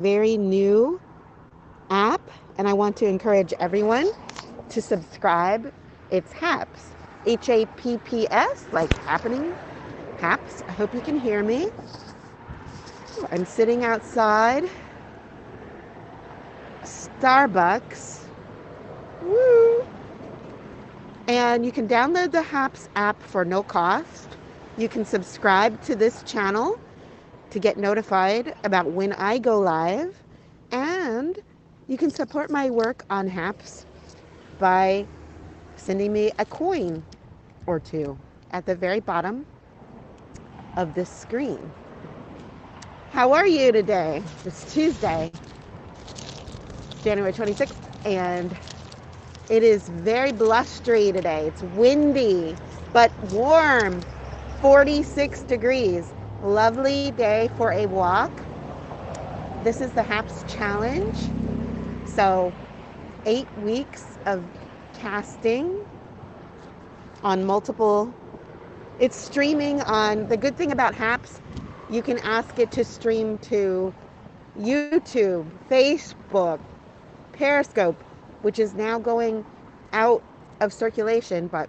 very new app, and I want to encourage everyone to subscribe. It's HAPS, HAPPS, like happening. HAPS. I hope you can hear me. I'm sitting outside Starbucks. Woo! And you can download the HAPS app for no cost. You can subscribe to this channel to get notified about when I go live. And you can support my work on HAPS by sending me a coin or two at the very bottom of this screen. How are you today? It's Tuesday, January 26th, and it is very blustery today. It's windy, but warm, 46 degrees. Lovely day for a walk. This is the HAPS challenge. So 8 weeks of casting on multiple. It's streaming on, the good thing about HAPS, you can ask it to stream to YouTube, Facebook, Periscope, which is now going out of circulation, but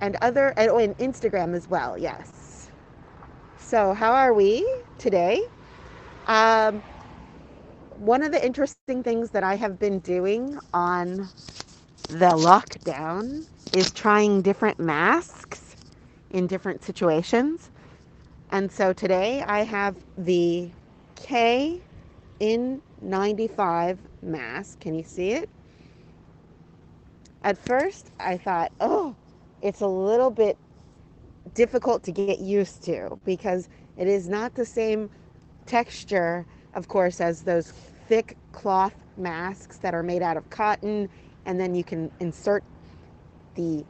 and other and Instagram as well. Yes. So how are we today? Um, One of the interesting things that I have been doing on the lockdown is trying different masks in different situations. And so today I have the KN95 mask. Can you see it? At first I thought, oh, it's a little bit difficult to get used to because it is not the same texture, of course, as those thick cloth masks that are made out of cotton and then you can insert the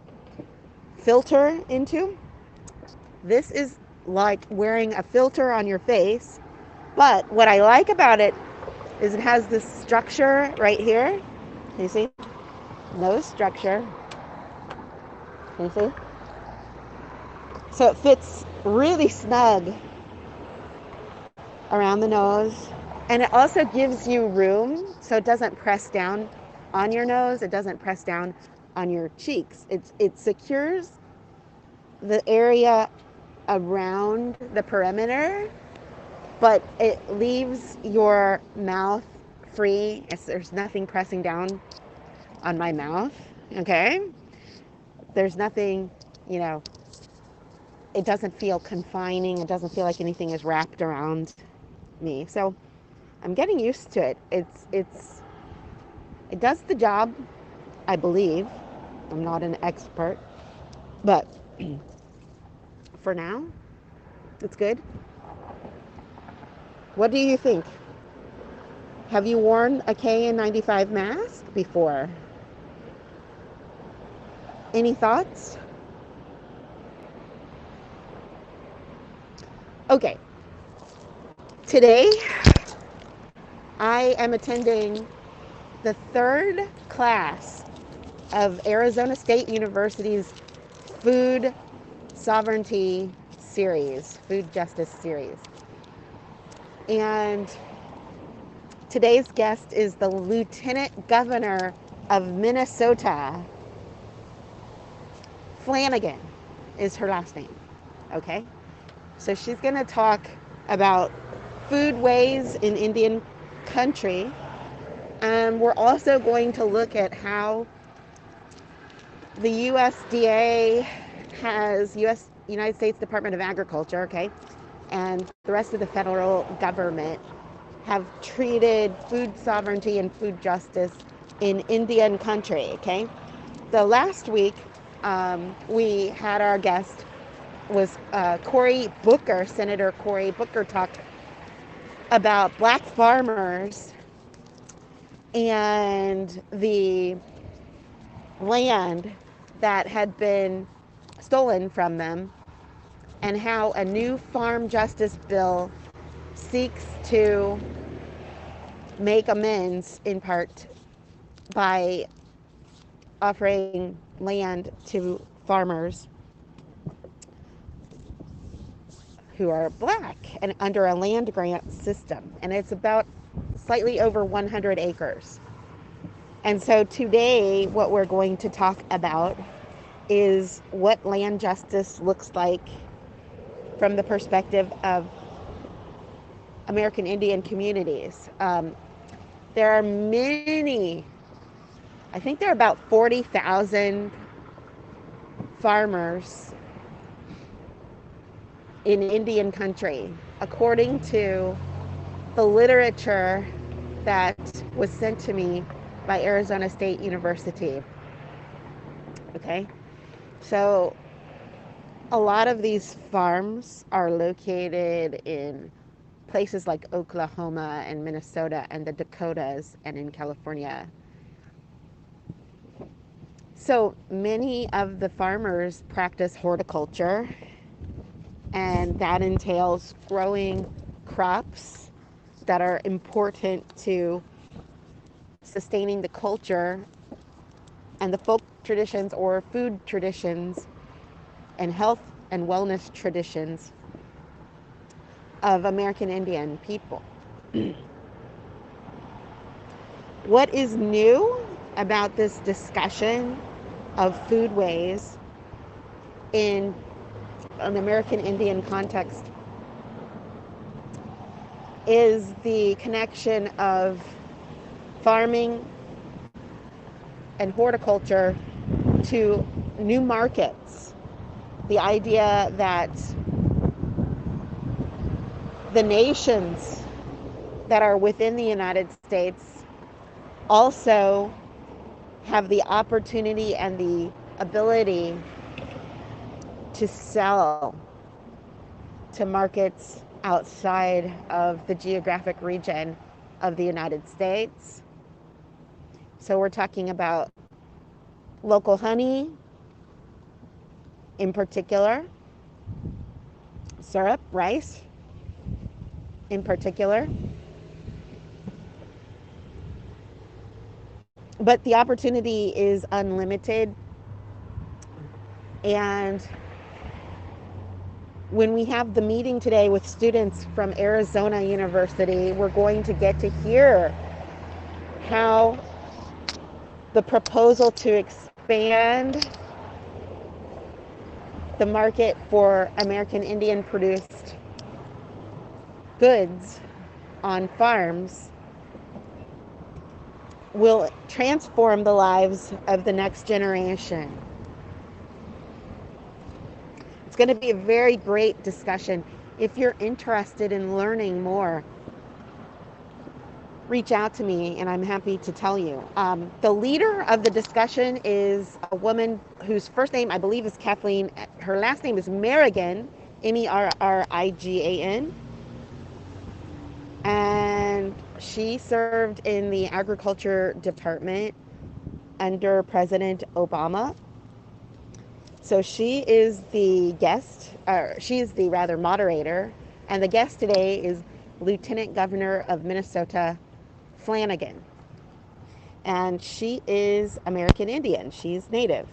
filter into. This is like wearing a filter on your face, but what I like about it is it has this structure right here. Can you see? Nose structure. Can you see? So it fits really snug around the nose. And it also gives you room so it doesn't press down on your nose. It doesn't press down on your cheeks. It secures the area around the perimeter, but it leaves your mouth free. There's nothing pressing down on my mouth, okay? There's nothing, you know, it doesn't feel confining. It doesn't feel like anything is wrapped around me. So I'm getting used to it. It does the job, I believe. I'm not an expert, but for now, it's good. What do you think? Have you worn a KN95 mask before? Any thoughts? Okay. Today, I am attending the third class of Arizona State University's Food Sovereignty Series, Food Justice Series. And today's guest is the Lieutenant Governor of Minnesota. Flanagan is her last name. Okay? So she's going to talk about foodways in Indian country. And we're also going to look at how the USDA has United States Department of Agriculture, okay, and the rest of the federal government have treated food sovereignty and food justice in Indian country, okay? The last week, we had our guest was Cory Booker, Senator Cory Booker, talked about black farmers and the land that had been stolen from them and how a new farm justice bill seeks to make amends in part by offering land to farmers who are black and under a land grant system. And it's about slightly over 100 acres. And so today, what we're going to talk about is what land justice looks like from the perspective of American Indian communities. There are many, I think there are about 40,000 farmers in Indian country, according to the literature that was sent to me by Arizona State University. Okay, so a lot of these farms are located in places like Oklahoma and Minnesota and the Dakotas and in California. So many of the farmers practice horticulture, and that entails growing crops that are important to sustaining the culture and the folk traditions or food traditions and health and wellness traditions of American Indian people. What is new about this discussion of foodways in an American Indian context is the connection of farming and horticulture to new markets. The idea that the nations that are within the United States also have the opportunity and the ability to sell to markets outside of the geographic region of the United States. So we're talking about local honey in particular, syrup, rice in particular. But the opportunity is unlimited. And when we have the meeting today with students from Arizona University, we're going to get to hear how the proposal to expand the market for American Indian produced goods on farms will transform the lives of the next generation. It's going to be a very great discussion. If you're interested in learning more, reach out to me and I'm happy to tell you. The leader of the discussion is a woman whose first name I believe is Kathleen. Her last name is Merrigan, Merrigan. And she served in the agriculture department under President Obama. So she is the guest, she is the rather moderator, and the guest today is Lieutenant Governor of Minnesota, Flanagan. And she is American Indian. She's Native.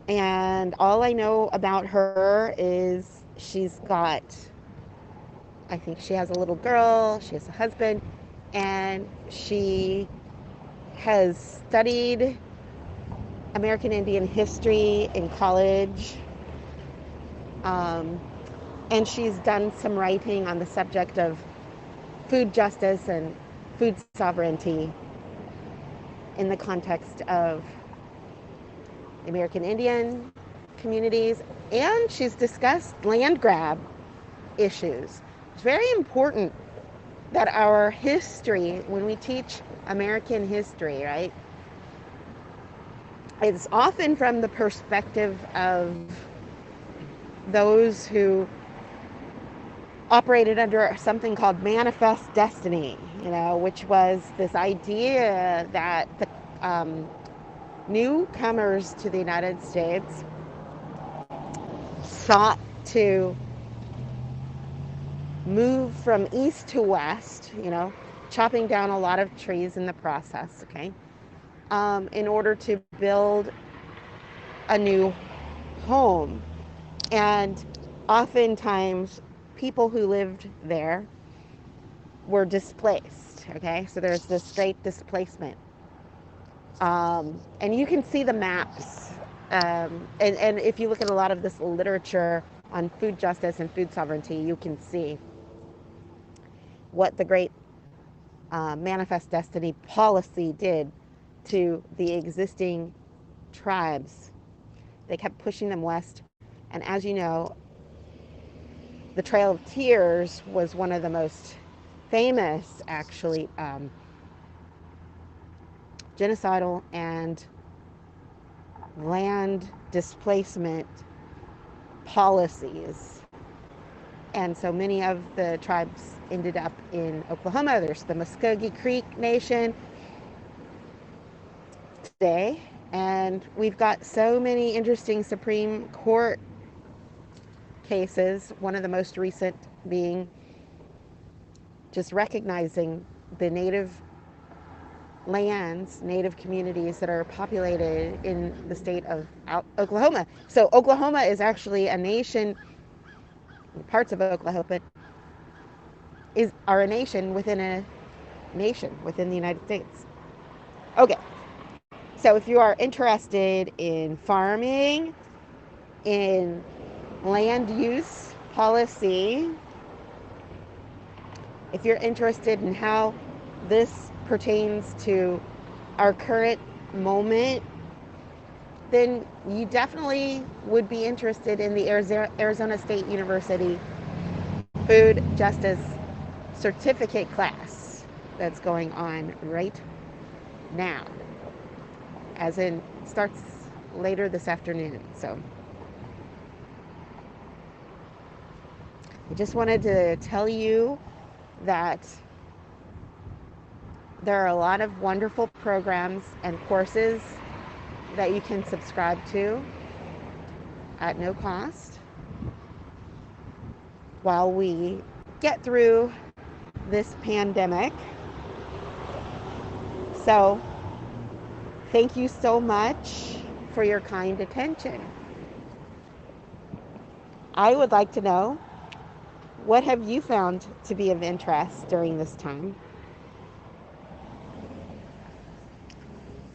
And all I know about her is she's got, I think she has a little girl, she has a husband, and she has studied American Indian history in college. And she's done some writing on the subject of food justice and food sovereignty in the context of American Indian communities. And she's discussed land grab issues. It's very important that our history, when we teach American history, right, it's often from the perspective of those who operated under something called manifest destiny, which was this idea that the newcomers to the United States sought to move from east to west, chopping down a lot of trees in the process, okay, in order to build a new home. And oftentimes people who lived there were displaced. Okay, so there's this great displacement. And you can see the maps. And if you look at a lot of this literature on food justice and food sovereignty, you can see what the great Manifest Destiny policy did to the existing tribes. They kept pushing them west. And as you know, the Trail of Tears was one of the most famous, actually, genocidal and land displacement policies. And so many of the tribes ended up in Oklahoma. There's the Muskogee Creek Nation today. And we've got so many interesting Supreme Court cases, one of the most recent being just recognizing the native lands, native communities that are populated in the state of Oklahoma. So Oklahoma is actually a nation, parts of Oklahoma are a nation within the United States. Okay, so if you are interested in farming, in land use policy, if you're interested in how this pertains to our current moment, then you definitely would be interested in the Arizona State University Food Justice Certificate class that's going on right now, as in starts later this afternoon. So I just wanted to tell you that there are a lot of wonderful programs and courses that you can subscribe to at no cost while we get through this pandemic. So thank you so much for your kind attention. I would like to know, what have you found to be of interest during this time?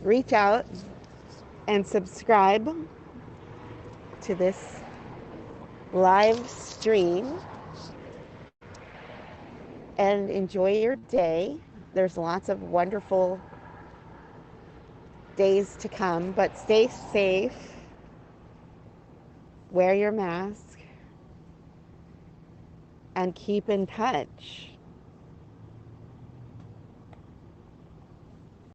Reach out and subscribe to this live stream and enjoy your day. There's lots of wonderful days to come, but stay safe, wear your mask, and keep in touch.